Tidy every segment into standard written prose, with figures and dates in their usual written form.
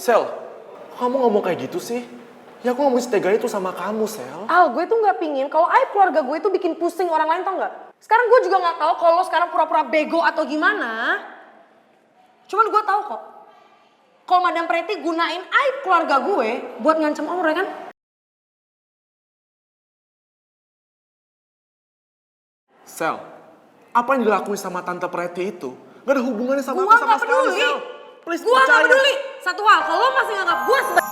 Sel, kamu ngomong kayak gitu sih? Ya aku ngomong setega itu sama kamu, Sel. Al, gue tuh gak pingin kalau aib keluarga gue tuh bikin pusing orang lain, tau gak? Sekarang gue juga gak tahu kalau lo sekarang pura-pura bego atau gimana. Cuman gue tahu kok. Kalau Madam Pretty gunain aib keluarga gue buat ngancam Aura kan? Sel, apa yang dilakuin sama Tante Pretty itu gak ada hubungannya sama Gue aku sama gak peduli. sekali, Sel. Please, Gue gak percaya. peduli. Satu hal, kalau lo masih nganggap gue sebagai...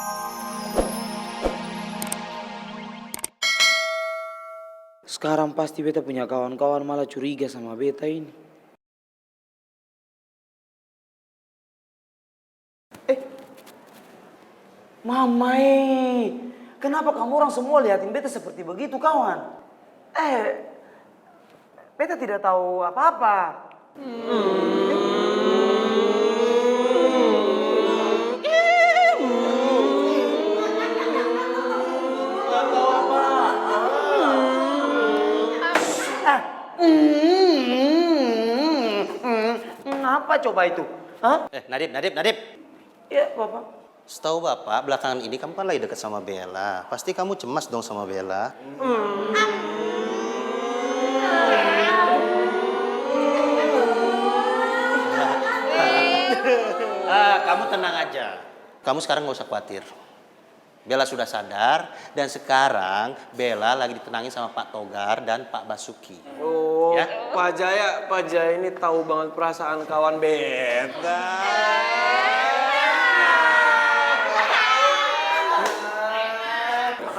Sekarang pasti beta punya kawan-kawan malah curiga sama beta ini. Mamai, kenapa kamu orang semua liatin beta seperti begitu kawan? Beta tidak tahu apa-apa. Apa coba itu? Hah? Nadib. Ya, Bapak. Setahu Bapak, belakangan ini kamu kan lagi dekat sama Bella. Pasti kamu cemas dong sama Bella. Kamu tenang aja. Kamu sekarang nggak usah khawatir. Bella sudah sadar dan sekarang Bella lagi ditenangin sama Pak Togar dan Pak Basuki. Oh, Ya? Pak Jaya ini tahu banget perasaan kawan beta.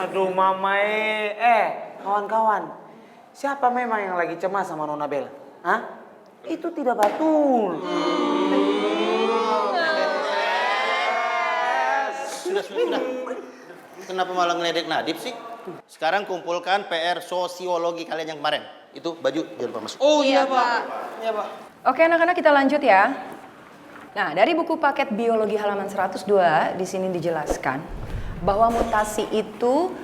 Aduh Mamai, kawan-kawan, siapa memang yang lagi cemas sama Nona Bella? Hah? Itu tidak betul. Sudah. Kenapa malah ngeledek Nadib sih? Sekarang kumpulkan PR sosiologi kalian yang kemarin. Itu baju jangan lupa masuk. Oh iya Pak. Iya Pak. Oke anak-anak kita lanjut ya. Nah dari buku paket biologi halaman 102 di sini dijelaskan bahwa mutasi itu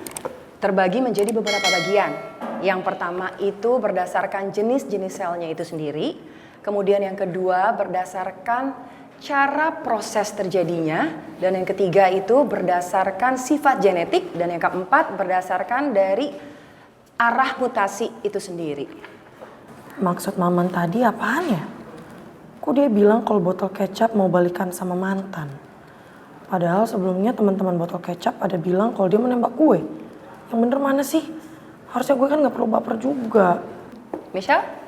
terbagi menjadi beberapa bagian. Yang pertama itu berdasarkan jenis-jenis selnya itu sendiri. Kemudian yang kedua berdasarkan cara proses terjadinya. Dan yang ketiga itu berdasarkan sifat genetik. Dan yang keempat berdasarkan dari arah mutasi itu sendiri. Maksud Maman tadi apaan ya? Kok dia bilang kalau botol kecap mau balikan sama mantan? Padahal sebelumnya teman-teman botol kecap ada bilang kalau dia menembak gue. Yang bener mana sih? Harusnya gue kan gak perlu baper juga. Michelle?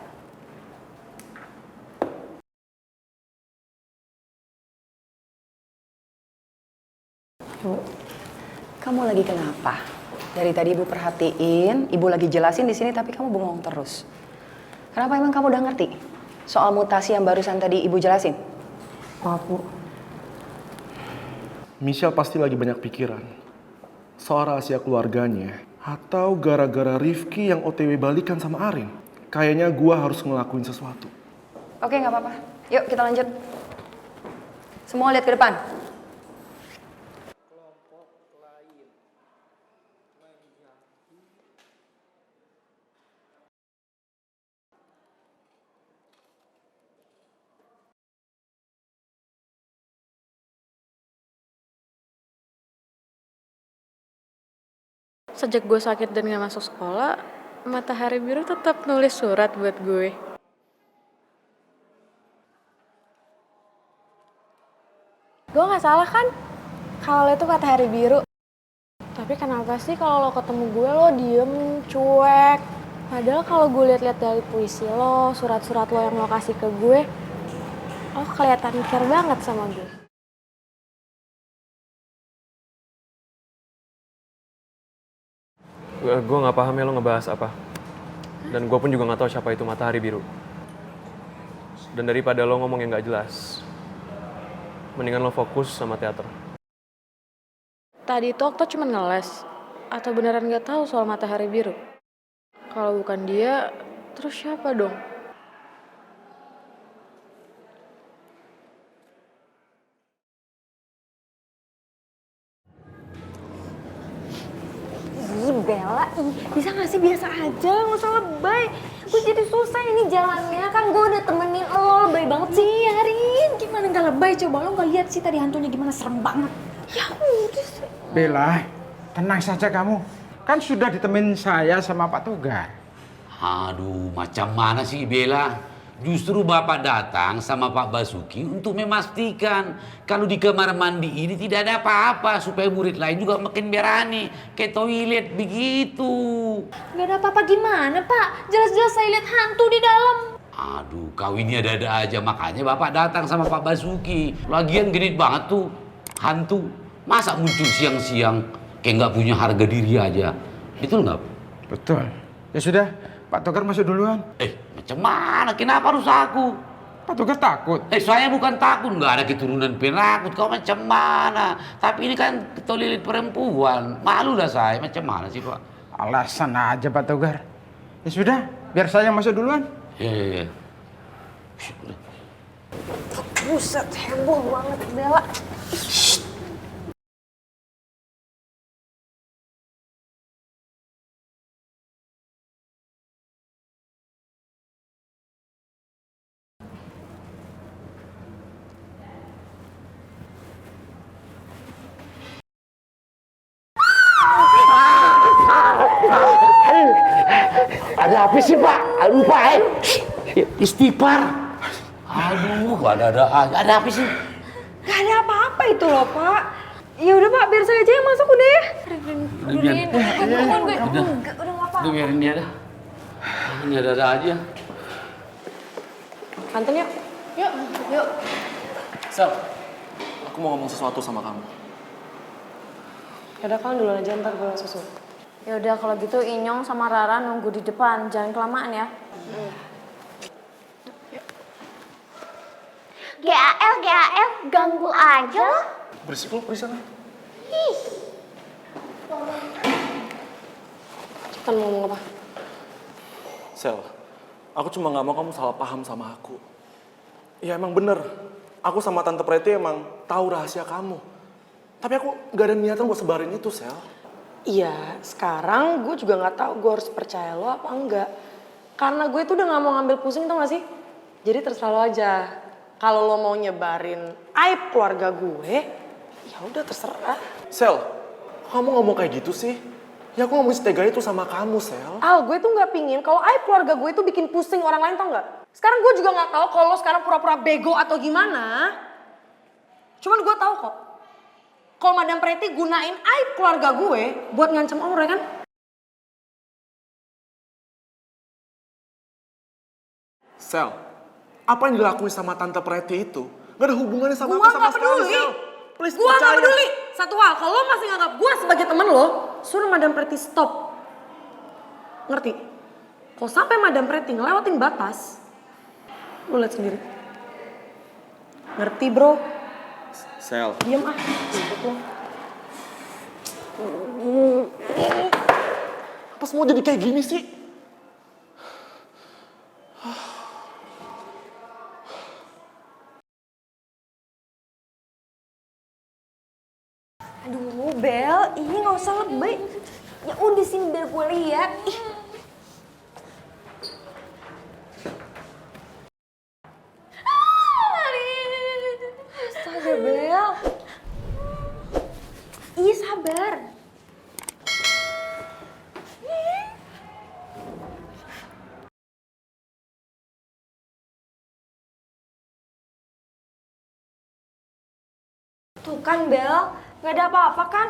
Kamu lagi kenapa? Dari tadi ibu perhatiin, ibu lagi jelasin di sini tapi kamu bengong terus. Kenapa emang kamu udah ngerti soal mutasi yang barusan tadi ibu jelasin? Maaf Bu. Michelle pasti lagi banyak pikiran soal rahasia keluarganya atau gara-gara Rifki yang OTW balikan sama Arin. Kayaknya gua harus ngelakuin sesuatu. Oke, nggak apa-apa. Yuk kita lanjut. Semua lihat ke depan. Sejak gue sakit dan gak masuk sekolah, Matahari Biru tetap nulis surat buat gue. Gue gak salah kan? Kalau lo itu Matahari Biru. Tapi kenapa sih kalau lo ketemu gue lo diem, cuek? Padahal kalau gue liat-liat dari puisi lo, surat-surat lo yang lo kasih ke gue, lo kelihatan care banget sama gue. Gue gak paham ya lo ngebahas apa. Dan gue pun juga gak tahu siapa itu Matahari Biru. Dan daripada lo ngomong yang gak jelas, mendingan lo fokus sama teater. Tadi itu Okto cuma ngeles, atau beneran gak tahu soal Matahari Biru? Kalau bukan dia, terus siapa dong? Bella, bisa gak sih biasa aja, gak usah lebay. Gue jadi susah ini jalannya, kan gue udah temenin lo, lebay banget sih. Arin, gimana gak lebay? Coba lo gak lihat sih tadi hantunya gimana serem banget. Ya udah sih. Bella, tenang saja kamu. Kan sudah ditemenin saya sama Pak Togar. Aduh, macam mana sih Bella? Justru Bapak datang sama Pak Basuki untuk memastikan kalau di kamar mandi ini tidak ada apa-apa supaya murid lain juga makin berani ke toilet begitu. Gak ada apa-apa gimana, Pak? Jelas-jelas saya lihat hantu di dalam. Aduh, kau ini ada-ada aja, makanya Bapak datang sama Pak Basuki. Lagian genit banget tuh hantu. Masa muncul siang-siang kayak nggak punya harga diri aja. Betul nggak? Betul. Ya sudah, Pak Togar masuk duluan. Macam mana? Kenapa harus aku? Pak Togar takut. Saya bukan takut, nggak ada keturunan penakut. Kau macam mana? Tapi ini kan toilet perempuan. Malu lah saya. Macam mana sih, Pak? Alasan aja Pak Togar. Ya sudah, biar saya yang masuk duluan. Ya. Buset, heboh banget Bella. Ada apa sih, Pak? Aduh, Pak, istighfar. Aduh, ada apa sih? Gak ada apa-apa itu loh, Pak. Ya udah, Pak, biar saya aja yang masuk udah ya. Udah Udah gak apa-apa. biarin dia dah. Ini ada aja. Kantin yuk. Yuk. Sel, aku mau ngomong sesuatu sama kamu. Yaudah kalian duluan aja, ntar gue susul. Ya udah kalau gitu Inyong sama Rara nunggu di depan, jangan kelamaan ya. GAL, ganggu aja lo. Berisik lo, berisik lo. Cepetan mau ngomong apa? Sel, aku cuma gak mau kamu salah paham sama aku. Ya emang bener, aku sama Tante Preti emang tahu rahasia kamu. Tapi aku gak ada niatan buat sebarin itu, Sel. Iya, sekarang gue juga nggak tahu gue harus percaya lo apa enggak. Karena gue tuh udah nggak mau ngambil pusing, tau gak sih? Jadi terserah lo aja. Kalau lo mau nyebarin aib keluarga gue, ya udah terserah. Sel, kamu ngomong kayak gitu sih? Ya aku ngomong setega itu sama kamu, Sel. Al, gue tuh nggak pingin kalau aib keluarga gue tuh bikin pusing orang lain, tau nggak? Sekarang gue juga nggak tahu kalau lo sekarang pura-pura bego atau gimana. Cuman gue tahu kok. Kalau Madam Preti gunain aib keluarga gue buat ngancam Om Roy kan? Sel, apa yang dilakuin sama Tante Preti itu gak ada hubungannya sama Gua aku sama nggak sekali, peduli. Sel. Please, Gua nggak percaya. peduli. Satu hal, kalau lo masih nganggap gue sebagai temen lo, suruh Madam Preti stop. Ngerti? Kalau sampai Madam Preti ngelewatin batas, lo lihat sendiri. Ngerti bro? Sel. Diam ah. Ribet lo. Apa semua jadi kayak gini sih? Aduh, Bel, ini nggak usah lebay. Ya udah sini biar gue lihat. Ih. Astaga, Bel. Iya, sabar. Tuh kan, Bel. Gak ada apa-apa kan?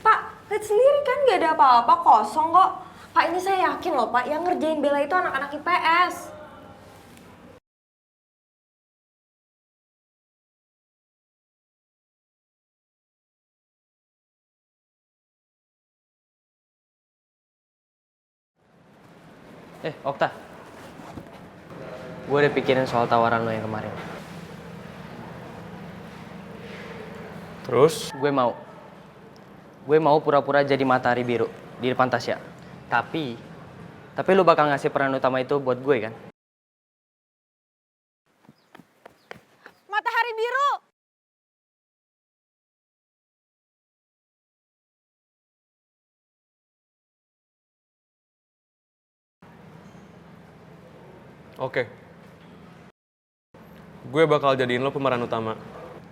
Pak, lihat sendiri kan gak ada apa-apa, kosong kok. Pak, ini saya yakin loh Pak, yang ngerjain Bella itu anak-anak IPS. Okta. Gue udah pikirin soal tawaran lo yang kemarin. Terus? Gue mau pura-pura jadi matahari biru di depan Tasya. Tapi lo bakal ngasih peran utama itu buat gue kan? Matahari biru. Oke. gue bakal jadiin lo pemeran utama.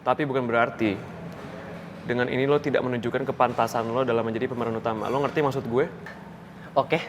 Tapi bukan berarti dengan ini lo tidak menunjukkan kepantasan lo dalam menjadi pemeran utama. Lo ngerti maksud gue? Oke,